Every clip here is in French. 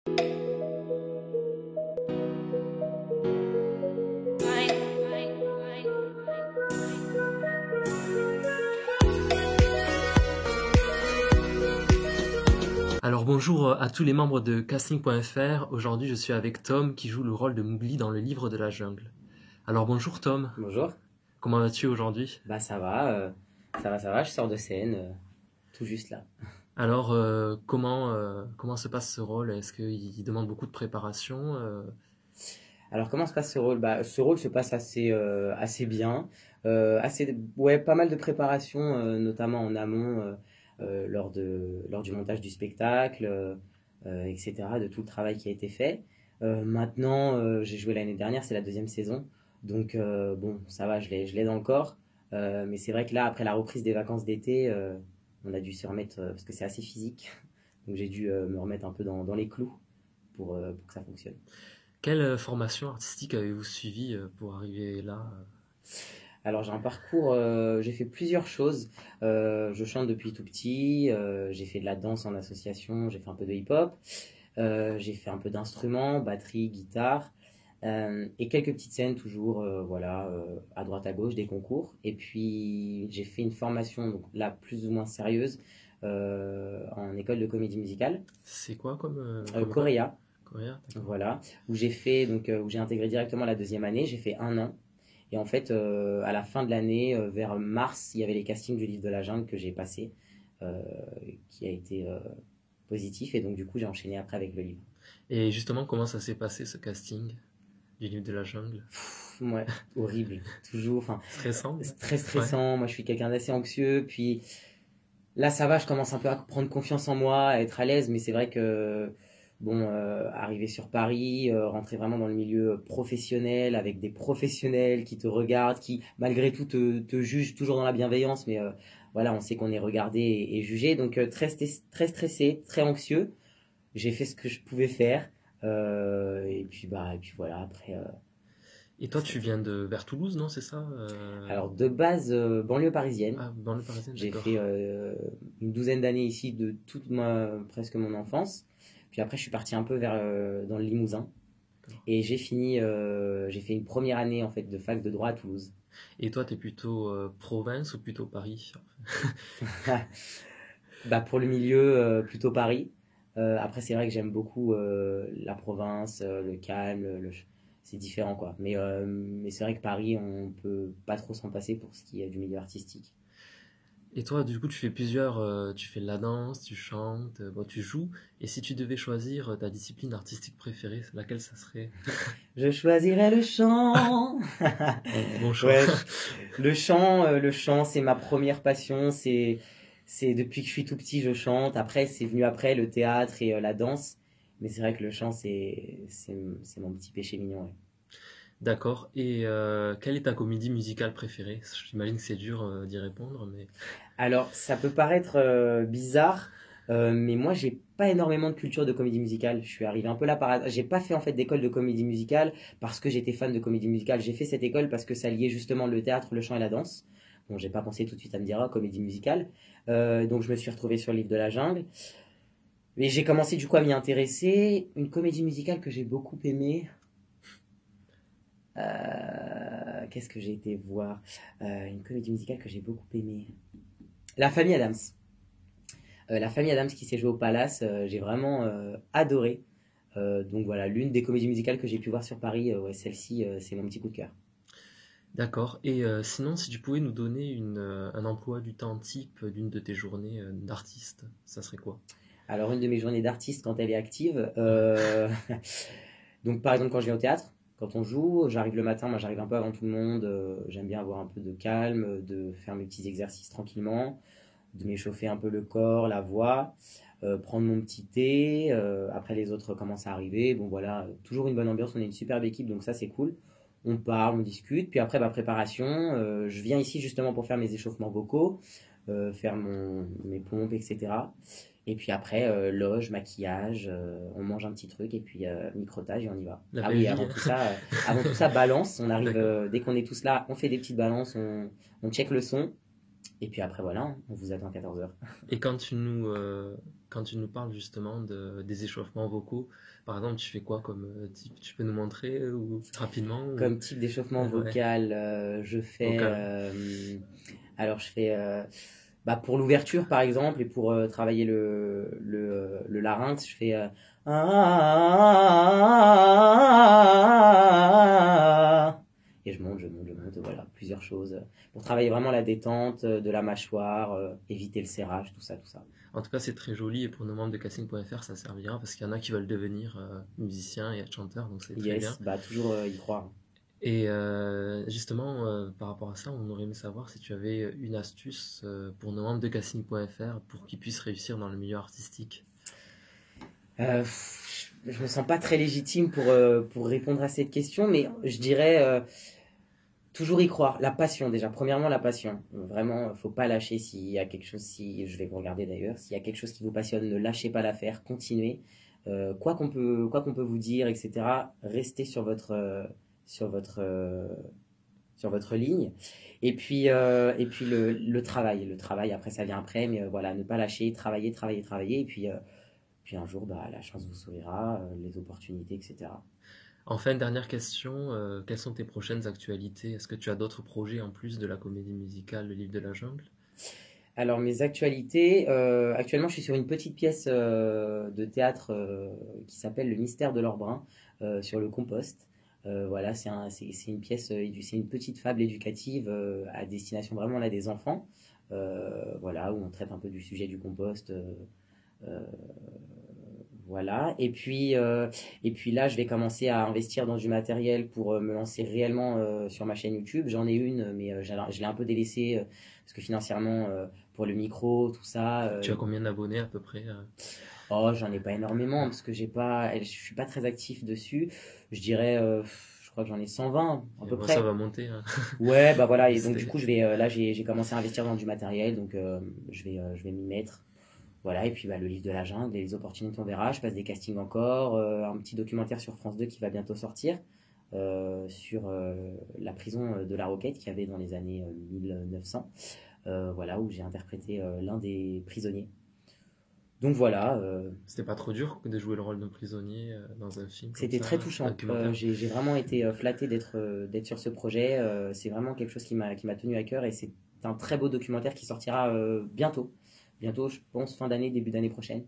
Alors bonjour à tous les membres de casting.fr. Aujourd'hui je suis avec Tom qui joue le rôle de Mowgli dans le livre de la jungle. Alors bonjour Tom, Bonjour. comment vas-tu aujourd'hui? Ça va, je sors de scène, tout juste là. Alors comment se passe ce rôle? Est-ce qu'il demande beaucoup de préparation? Alors comment se passe ce rôle? Ce rôle se passe assez bien, pas mal de préparation, notamment en amont, lors du montage du spectacle, etc., de tout le travail qui a été fait. Maintenant, j'ai joué l'année dernière, c'est la deuxième saison, donc bon, ça va, je l'ai dans le corps. Mais c'est vrai que là, après la reprise des vacances d'été, on a dû se remettre, parce que c'est assez physique, donc j'ai dû me remettre un peu dans les clous pour que ça fonctionne. Quelle formation artistique avez-vous suivi pour arriver là? Alors j'ai un parcours, j'ai fait plusieurs choses. Je chante depuis tout petit, j'ai fait de la danse en association, j'ai fait un peu de hip-hop, j'ai fait un peu d'instruments, batterie, guitare, et quelques petites scènes toujours, à droite à gauche, des concours. Et puis j'ai fait une formation, donc là plus ou moins sérieuse, en école de comédie musicale, C'est quoi comme Coréa, Coréa, d'accord. voilà, où j'ai intégré directement la deuxième année, j'ai fait un an. Et en fait, à la fin de l'année, vers mars, il y avait les castings du livre de la jungle que j'ai passé, euh, qui a été positif. Et donc, du coup, j'ai enchaîné après avec le livre. Et justement, comment ça s'est passé ce casting du livre de la jungle? Ouais, horrible. Toujours, enfin, Stressant? très stressant. Moi, je suis quelqu'un d'assez anxieux. Puis là, ça va, je commence un peu à prendre confiance en moi, à être à l'aise. Mais c'est vrai que, bon, arriver sur Paris, rentrer vraiment dans le milieu professionnel, avec des professionnels qui te regardent, qui, malgré tout, te jugent toujours dans la bienveillance. Mais voilà, on sait qu'on est regardé et jugé. Donc, très stressé, très anxieux. J'ai fait ce que je pouvais faire. Et puis voilà, après. Et toi tu viens de vers Toulouse, non, c'est ça? Alors, de base, banlieue parisienne. Ah, banlieue parisienne, J'ai d'accord. fait une douzaine d'années ici, de presque mon enfance. Puis après, je suis parti un peu dans le Limousin. D'accord. Et j'ai fait une première année en fait de fac de droit à Toulouse. Et toi, t'es plutôt province ou plutôt Paris? Pour le milieu, plutôt Paris. Après, c'est vrai que j'aime beaucoup la province, le calme, c'est différent quoi. Mais c'est vrai que Paris, on peut pas trop s'en passer pour ce qui est du milieu artistique. Et toi, du coup, tu fais de la danse, tu chantes, bon, tu joues. Et si tu devais choisir ta discipline artistique préférée, laquelle ça serait? Je choisirais le chant. Bon choix. Ouais, le chant, c'est ma première passion. C'est depuis que je suis tout petit, je chante. Après, c'est venu après le théâtre et la danse. Mais c'est vrai que le chant, c'est mon petit péché mignon. Ouais. D'accord. Et quelle est ta comédie musicale préférée? J'imagine que c'est dur d'y répondre, mais Alors, ça peut paraître bizarre, mais moi, j'ai pas énormément de culture de comédie musicale. Je suis arrivé un peu là par hasard. J'ai pas fait en fait d'école de comédie musicale parce que j'étais fan de comédie musicale. J'ai fait cette école parce que ça liait justement le théâtre, le chant et la danse. Bon, j'ai pas pensé tout de suite à me dire comédie musicale. Donc, je me suis retrouvé sur le livre de la jungle. Mais j'ai commencé du coup à m'y intéresser. Une comédie musicale que j'ai beaucoup aimée. Qu'est-ce que j'ai été voir? Une comédie musicale que j'ai beaucoup aimée. La famille Adams. La famille Adams qui s'est jouée au Palace, j'ai vraiment adoré. Donc voilà, l'une des comédies musicales que j'ai pu voir sur Paris, ouais, celle-ci, c'est mon petit coup de cœur. d'accord. Et sinon, si tu pouvais nous donner un emploi du temps type d'une de tes journées d'artiste, ça serait quoi? Alors, une de mes journées d'artiste quand elle est active, donc par exemple quand je viens au théâtre, quand on joue, j'arrive le matin, moi j'arrive un peu avant tout le monde, j'aime bien avoir un peu de calme, de faire mes petits exercices tranquillement, de m'échauffer un peu le corps, la voix, prendre mon petit thé, après les autres commencent à arriver, bon voilà, toujours une bonne ambiance, on est une superbe équipe donc ça c'est cool. On parle, on discute, puis après ma préparation, je viens ici justement pour faire mes échauffements vocaux, faire mes pompes, etc. Et puis après, loge, maquillage, on mange un petit truc et puis microtage et on y va. La Ah belle oui, vie. avant tout ça, balance. On arrive, D'accord. dès qu'on est tous là, on fait des petites balances, on check le son Et puis après, voilà, hein, on vous attend à 14 heures. Et quand tu nous parles justement des échauffements vocaux, par exemple, tu fais quoi comme type? Tu peux nous montrer ou rapidement ou... Comme type d'échauffement Ouais, vocal, je fais. vocal. Alors, je fais. Bah, pour l'ouverture, par exemple, et pour travailler le larynx, je fais. Et je monte, voilà, plusieurs choses. Pour travailler vraiment la détente de la mâchoire, éviter le serrage, tout ça, tout ça. En tout cas, c'est très joli et pour nos membres de casting.fr, ça servira parce qu'il y en a qui veulent devenir musiciens et être chanteurs, donc c'est très bien. Yes, bah toujours y croire. Et justement, par rapport à ça, on aurait aimé savoir si tu avais une astuce pour nos membres de casting.fr pour qu'ils puissent réussir dans le milieu artistique. Je me sens pas très légitime pour répondre à cette question, mais je dirais toujours y croire. La passion, déjà. Premièrement, la passion. Vraiment, faut pas lâcher s'il y a quelque chose, si je vais vous regarder d'ailleurs, s'il y a quelque chose qui vous passionne, ne lâchez pas l'affaire, continuez. Quoi qu'on peut vous dire, etc. Restez sur votre, euh, sur votre ligne. Et puis le travail, après, ça vient après, mais voilà, ne pas lâcher, travailler, travailler, travailler. Et puis un jour, bah, la chance vous sourira, les opportunités, etc. Enfin, dernière question, quelles sont tes prochaines actualités? Est-ce que tu as d'autres projets en plus de la comédie musicale Le Livre de la Jungle? Alors, mes actualités, actuellement, je suis sur une petite pièce de théâtre qui s'appelle Le Mystère de l'or brun sur le compost. Voilà, c'est une pièce, c'est une petite fable éducative à destination vraiment là des enfants. Voilà, où on traite un peu du sujet du compost. Euh, voilà. Et puis là, je vais commencer à investir dans du matériel pour me lancer réellement sur ma chaîne YouTube. J'en ai une, mais je l'ai un peu délaissée parce que financièrement, pour le micro, tout ça. Tu as combien d'abonnés à peu près? Oh, j'en ai pas énormément parce que je suis pas très actif dessus. Je dirais, je crois que j'en ai 120 à peu Bon, ça près. va monter, hein. Ouais, bah voilà. Et donc du C'était- coup, là, j'ai commencé à investir dans du matériel, donc je vais m'y mettre. Voilà, et puis bah, le livre de la jungle, les opportunités, on verra. Je passe des castings encore, un petit documentaire sur France 2 qui va bientôt sortir sur la prison de la Roquette qu'il y avait dans les années 1900, voilà, où j'ai interprété l'un des prisonniers. Donc voilà, C'était pas trop dur de jouer le rôle d'un prisonnier dans un film comme c'était ça, très un touchant. documentaire? J'ai vraiment été flatté d'être sur ce projet. C'est vraiment quelque chose qui m'a tenu à cœur et c'est un très beau documentaire qui sortira bientôt. Bientôt, je pense, fin d'année, début d'année prochaine,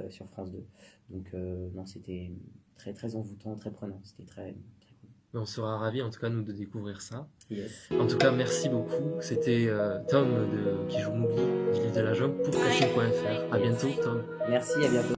sur France 2. Donc, non, c'était très, très envoûtant, très prenant. C'était très, très cool. Mais on sera ravis en tout cas nous de découvrir ça. Yes. En tout cas, merci beaucoup. C'était Tom qui joue Mowgli du Livre de la Jungle pour casting.fr. À bientôt, Tom. Merci, à bientôt.